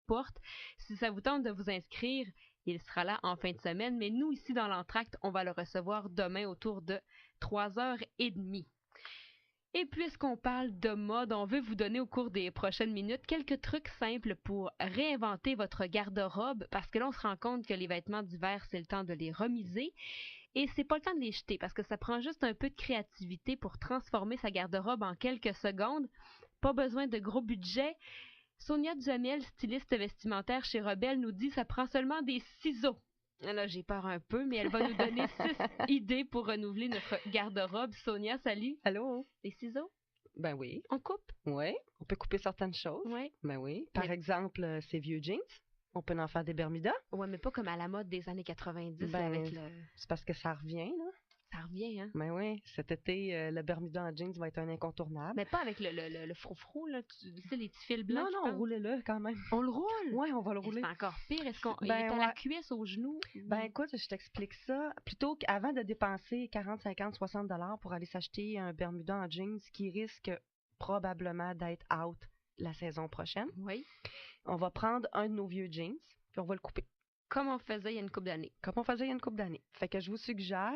portes. Si ça vous tente de vous inscrire, il sera là en fin de semaine, mais nous, ici dans l'entracte, on va le recevoir demain autour de 3h30. Et puisqu'on parle de mode, on veut vous donner au cours des prochaines minutes quelques trucs simples pour réinventer votre garde-robe, parce que là, on se rend compte que les vêtements d'hiver, c'est le temps de les remiser. Et c'est pas le temps de les jeter, parce que ça prend juste un peu de créativité pour transformer sa garde-robe en quelques secondes. Pas besoin de gros budget. Sonia Duhamel, styliste vestimentaire chez Rebelle, nous dit que ça prend seulement des ciseaux. Là, j'ai peur un peu, mais elle va nous donner 6 idées pour renouveler notre garde-robe. Sonia, salut. Allô? Les ciseaux? Ben oui. On coupe? Oui, on peut couper certaines choses. Oui. Ben oui. Par exemple, ces vieux jeans, on peut en faire des Bermudas. Ouais, mais pas comme à la mode des années 90 Ben, là, avec le... c'est parce que ça revient, là. Ça revient, hein? Ben oui, cet été, le Bermuda en jeans va être un incontournable. Mais pas avec le froufrou, là, tu sais, les petits fils blancs. Non, roulez-le quand même. On le roule? Oui, on va le rouler. C'est encore pire. Est-ce qu'on il est à la cuisse, au genou? Ben écoute, je t'explique ça. Plutôt qu'avant de dépenser 40, 50, 60 $ pour aller s'acheter un Bermuda en jeans qui risque probablement d'être out la saison prochaine. Oui. On va prendre un de nos vieux jeans, puis on va le couper. Comme on faisait il y a une couple d'années. Fait que je vous suggère,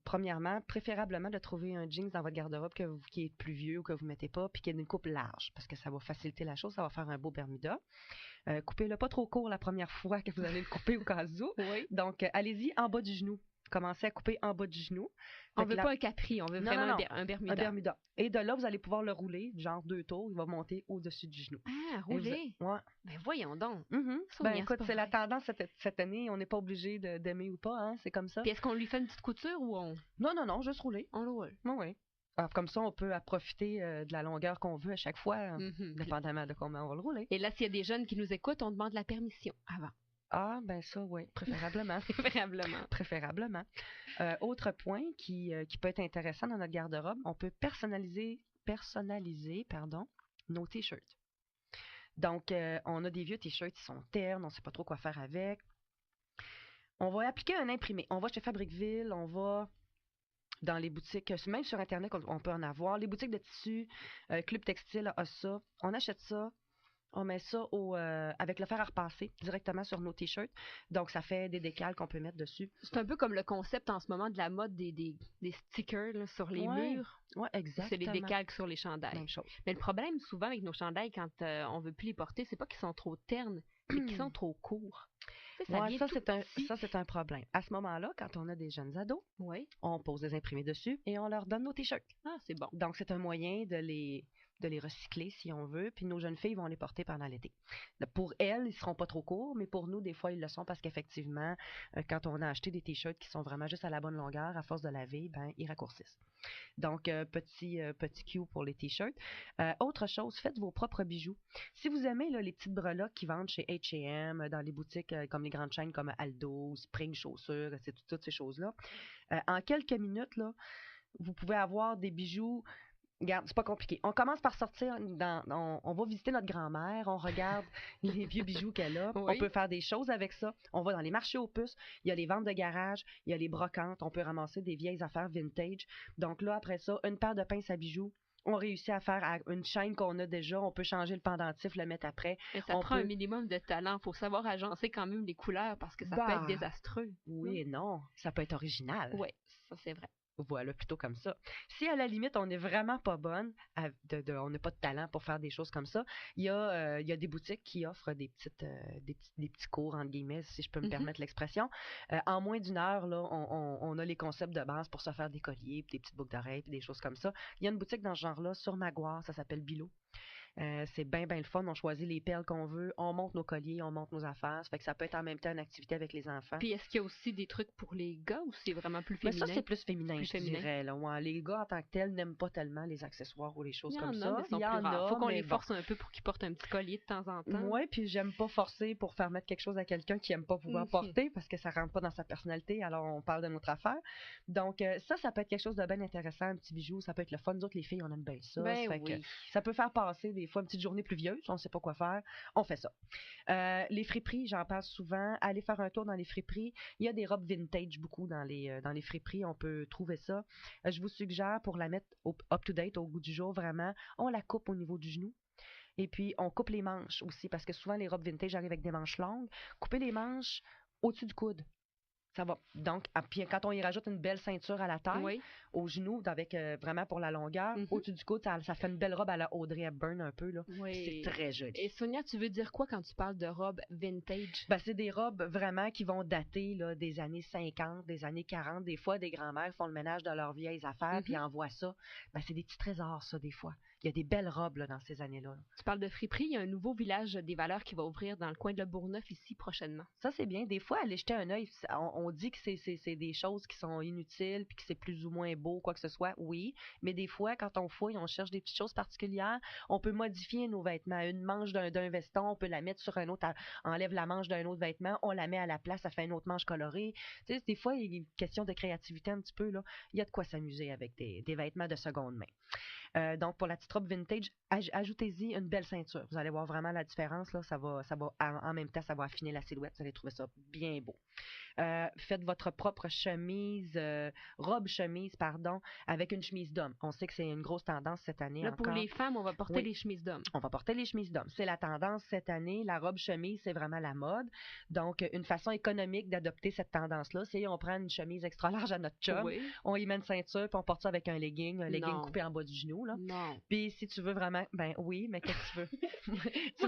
premièrement, préférablement de trouver un jeans dans votre garde-robe qui est plus vieux ou que vous ne mettez pas, puis qui a une coupe large, parce que ça va faciliter la chose, ça va faire un beau Bermuda. Coupez-le pas trop court la première fois que vous allez le couper au cas où. Oui. Donc, allez-y en bas du genou. Commencez à couper en bas du genou. On veut pas un capri, on veut vraiment un Bermuda. Un Bermuda. Et de là, vous allez pouvoir le rouler, genre 2 tours, il va monter au-dessus du genou. Ah, rouler? Ouais. Ben voyons donc. Ben écoute, c'est la tendance cette année, on n'est pas obligé d'aimer ou pas, hein, c'est comme ça. Puis est-ce qu'on lui fait une petite couture ou on... Non, juste rouler. On le roule. Oui. Alors, comme ça, on peut profiter de la longueur qu'on veut à chaque fois, dépendamment de comment on va le rouler. Et là, s'il y a des jeunes qui nous écoutent, on demande la permission avant. Ah, ben ça, oui, préférablement. Préférablement. Autre point qui peut être intéressant dans notre garde-robe, on peut personnaliser nos t-shirts. Donc, on a des vieux t-shirts qui sont ternes, on ne sait pas trop quoi faire avec. On va appliquer un imprimé. On va chez Fabricville, on va dans les boutiques, même sur Internet, on peut en avoir. Les boutiques de tissus, Club Textile a ça. On achète ça. On met ça avec le fer à repasser directement sur nos t-shirts. Donc, ça fait des décals qu'on peut mettre dessus. C'est un peu comme le concept en ce moment de la mode des stickers là, sur les murs. Oui, exactement. C'est les décalques sur les chandails. Même chose. Mais le problème, souvent, avec nos chandails, quand on veut plus les porter, c'est pas qu'ils sont trop ternes, c'est qu'ils sont trop courts. Ça, c'est un problème. À ce moment-là, quand on a des jeunes ados, on pose des imprimés dessus et on leur donne nos t-shirts. Ah, c'est bon. Donc, c'est un moyen de les recycler si on veut, puis nos jeunes filles vont les porter pendant l'été. Pour elles, ils seront pas trop courts, mais pour nous, des fois, ils le sont parce qu'effectivement, quand on a acheté des t-shirts qui sont vraiment juste à la bonne longueur, à force de laver, ben ils raccourcissent. Donc, petit cue pour les t-shirts. Autre chose, faites vos propres bijoux. Si vous aimez là, les petites breloques qui vendent chez H&M, dans les boutiques comme les grandes chaînes comme Aldo, Spring Chaussures, c'est toutes ces choses-là, en quelques minutes, là, vous pouvez avoir des bijoux. Regarde, c'est pas compliqué. On commence par sortir, on va visiter notre grand-mère, on regarde les vieux bijoux qu'elle a. Oui. On peut faire des choses avec ça. On va dans les marchés aux puces, il y a les ventes de garage, il y a les brocantes, on peut ramasser des vieilles affaires vintage. Donc là, après ça, une paire de pinces à bijoux. On réussit à faire une chaîne qu'on a déjà, on peut changer le pendentif, le mettre après. Mais ça prend un minimum de talent. Il faut savoir agencer quand même les couleurs parce que ça peut être désastreux. Oui et non, ça peut être original. Oui, ça c'est vrai. Voilà, plutôt comme ça. Si à la limite, on n'est vraiment pas bonne, on n'a pas de talent pour faire des choses comme ça, il y a des boutiques qui offrent des petits cours, entre guillemets, si je peux me permettre l'expression. En moins d'une heure, là, on a les concepts de base pour se faire des colliers, des petites boucles d'oreilles, des choses comme ça. Il y a une boutique dans ce genre-là, sur Maguire, ça s'appelle Bilo. C'est bien le fun, on choisit les perles qu'on veut, on monte nos colliers, on monte nos affaires, ça fait que ça peut être en même temps une activité avec les enfants. Puis est-ce qu'il y a aussi des trucs pour les gars ou c'est vraiment plus féminin? Mais ça, c'est plus féminin, je dirais. Là. Ouais, les gars, en tant que tels, n'aiment pas tellement les accessoires ou les choses comme ça. Il y en a, faut qu'on les force un peu pour qu'ils portent un petit collier de temps en temps. Oui, puis j'aime pas forcer pour faire mettre quelque chose à quelqu'un qui aime pas pouvoir porter parce que ça rentre pas dans sa personnalité, alors on parle de notre affaire. Donc ça peut être quelque chose de bien intéressant, un petit bijou, ça peut être le fun. Nous autres, les filles, on aime bien ça. Ça peut faire passer des fois une petite journée pluvieuse, on ne sait pas quoi faire, on fait ça. Les friperies, j'en parle souvent. Allez faire un tour dans les friperies. Il y a des robes vintage beaucoup dans les friperies, on peut trouver ça. Je vous suggère, pour la mettre up-to-date, au goût du jour, vraiment, on la coupe au niveau du genou. Et puis, on coupe les manches aussi, parce que souvent, les robes vintage arrivent avec des manches longues. Couper les manches au-dessus du coude. Ça va. Donc, puis quand on y rajoute une belle ceinture à la taille, Oui. au genou, avec vraiment pour la longueur, Mhm. au-dessus du coude, ça fait une belle robe à la Audrey Hepburn un peu, là. Oui. Puis c'est très joli. Et Sonia, tu veux dire quoi quand tu parles de robes vintage? Ben, c'est des robes vraiment qui vont dater là, des années 50, des années 40. Des fois, des grands-mères font le ménage de leurs vieilles affaires puis envoient ça. Ben, c'est des petits trésors, ça, des fois. Il y a des belles robes là, dans ces années-là. Tu parles de friperie, il y a un nouveau village des valeurs qui va ouvrir dans le coin de Le Bourgneuf ici prochainement. Ça, c'est bien. Des fois, aller jeter un œil, on dit que c'est des choses qui sont inutiles puis que c'est plus ou moins beau, quoi que ce soit. Oui, mais des fois, quand on fouille, on cherche des petites choses particulières. On peut modifier nos vêtements. Une manche d'un veston, on peut la mettre sur un autre, enlève la manche d'un autre vêtement, on la met à la place, ça fait une autre manche colorée. Tu sais, des fois, il y a une question de créativité un petit peu, là. Il y a de quoi s'amuser avec des vêtements de seconde main. Donc, pour la petite robe vintage, ajoutez-y une belle ceinture. Vous allez voir vraiment la différence. Là. Ça va, en même temps, ça va affiner la silhouette. Vous allez trouver ça bien beau. Faites votre propre chemise, robe-chemise, pardon, avec une chemise d'homme. On sait que c'est une grosse tendance cette année. Là, encore. pour les femmes, on va porter les chemises d'hommes. On va porter les chemises d'hommes. C'est la tendance cette année. La robe-chemise, c'est vraiment la mode. Donc, une façon économique d'adopter cette tendance-là, c'est on prend une chemise extra large à notre chum, on y met une ceinture, puis on porte ça avec un legging coupé en bas du genou. Là. Non. Puis si tu veux vraiment, ben oui, mais qu'est-ce que tu veux?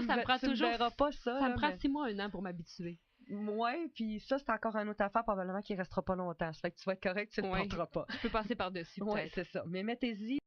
Ça me prend toujours. Verras pas ça. Ça me prend 6 mois, 1 an pour m'habituer. Ouais, puis ça, c'est encore une autre affaire, probablement qu'il restera pas longtemps. Ça fait que tu vas être correct, tu le porteras pas. Je peux passer par-dessus, peut-être. Ouais, c'est ça. Mais mettez-y